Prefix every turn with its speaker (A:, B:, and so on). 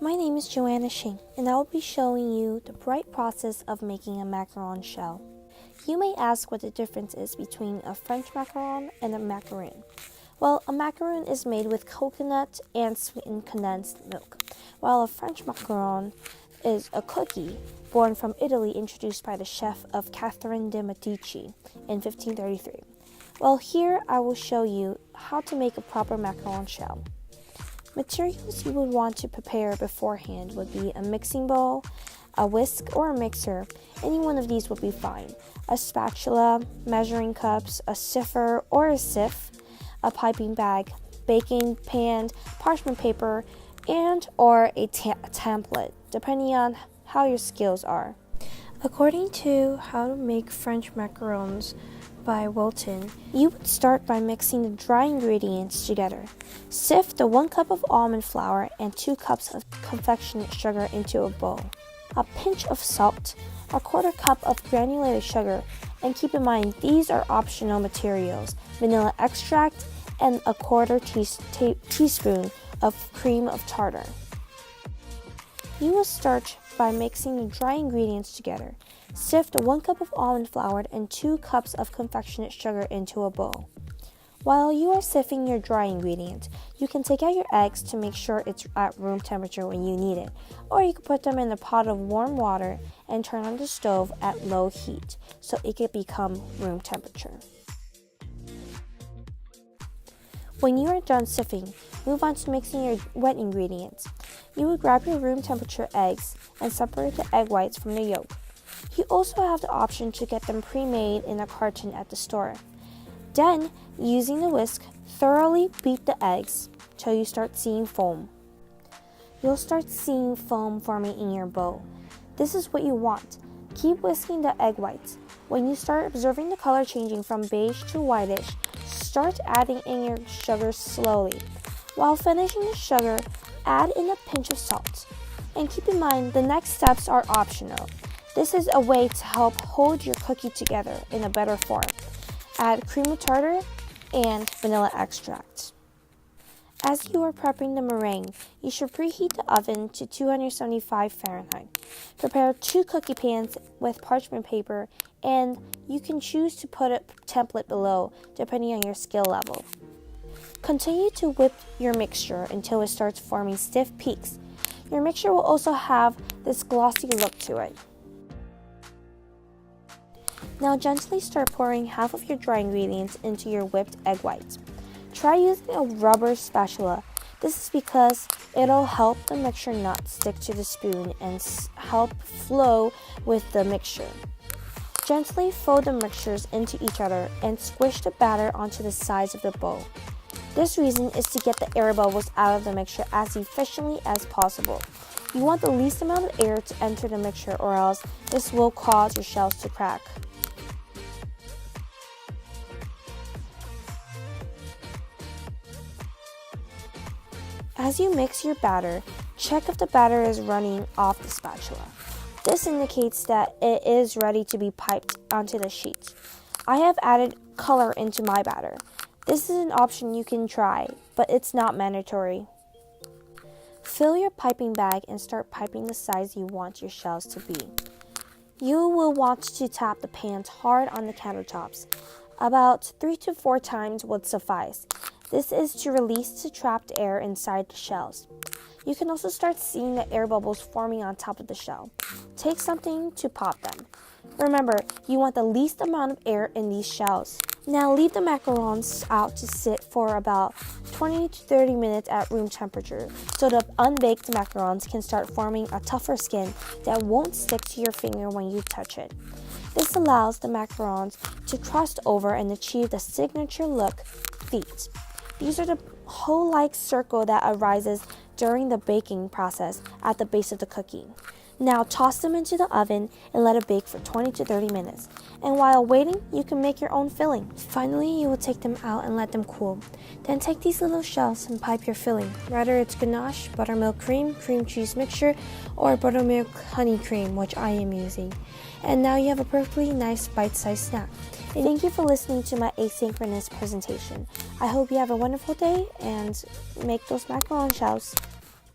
A: My name is Joanna Shing, and I will be showing you the right process of making a macaron shell. You may ask what the difference is between a French macaron and a macaron. Well, a macaron is made with coconut and sweetened condensed milk, while a French macaron is a cookie born from Italy introduced by the chef of Catherine de' Medici in 1533. Well, here I will show you how to make a proper macaron shell. Materials you would want to prepare beforehand would be a mixing bowl, a whisk or a mixer. Any one of these would be fine. A spatula, measuring cups, a sifter or a sieve, a piping bag, baking pan, parchment paper, and or a template, depending on how your skills are. According to How to Make French Macarons by Wilton, you would start by mixing the dry ingredients together. Sift the 1 cup of almond flour and 2 cups of confectionate sugar into a bowl. A pinch of salt, a 1/4 cup of granulated sugar, and keep in mind these are optional materials, vanilla extract, and a 1/4 teaspoon of cream of tartar. You will start by mixing the dry ingredients together. Sift 1 cup of almond flour and 2 cups of confectionate sugar into a bowl. While you are sifting your dry ingredients, you can take out your eggs to make sure it's at room temperature when you need it, or you can put them in a pot of warm water and turn on the stove at low heat so it can become room temperature. When you are done sifting, move on to mixing your wet ingredients. You would grab your room temperature eggs and separate the egg whites from the yolk. You also have the option to get them pre-made in a carton at the store. Then, using the whisk, thoroughly beat the eggs till you start seeing foam. You'll start seeing foam forming in your bowl. This is what you want. Keep whisking the egg whites. When you start observing the color changing from beige to whitish, start adding in your sugar slowly. While finishing the sugar, add in a pinch of salt. And keep in mind, the next steps are optional. This is a way to help hold your cookie together in a better form. Add cream of tartar and vanilla extract. As you are prepping the meringue, you should preheat the oven to 275 Fahrenheit. Prepare 2 cookie pans with parchment paper, and you can choose to put a template below depending on your skill level. Continue to whip your mixture until it starts forming stiff peaks. Your mixture will also have this glossy look to it. Now gently start pouring half of your dry ingredients into your whipped egg whites. Try using a rubber spatula. This is because it'll help the mixture not stick to the spoon and help flow with the mixture. Gently fold the mixtures into each other and squish the batter onto the sides of the bowl. This reason is to get the air bubbles out of the mixture as efficiently as possible. You want the least amount of air to enter the mixture, or else this will cause your shells to crack. As you mix your batter, check if the batter is running off the spatula. This indicates that it is ready to be piped onto the sheet. I have added color into my batter. This is an option you can try, but it's not mandatory. Fill your piping bag and start piping the size you want your shells to be. You will want to tap the pans hard on the countertops. About 3 to 4 times would suffice. This is to release the trapped air inside the shells. You can also start seeing the air bubbles forming on top of the shell. Take something to pop them. Remember, you want the least amount of air in these shells. Now leave the macarons out to sit for about 20 to 30 minutes at room temperature so the unbaked macarons can start forming a tougher skin that won't stick to your finger when you touch it. This allows the macarons to crust over and achieve the signature look feet. These are the hole-like circle that arises during the baking process at the base of the cookie. Now toss them into the oven and let it bake for 20 to 30 minutes. And while waiting, you can make your own filling. Finally, you will take them out and let them cool. Then take these little shells and pipe your filling. Whether it's ganache, buttermilk cream cheese mixture, or buttermilk honey cream, which I am using. And now you have a perfectly nice bite-sized snack. And thank you for listening to my asynchronous presentation. I hope you have a wonderful day and make those macaron shells.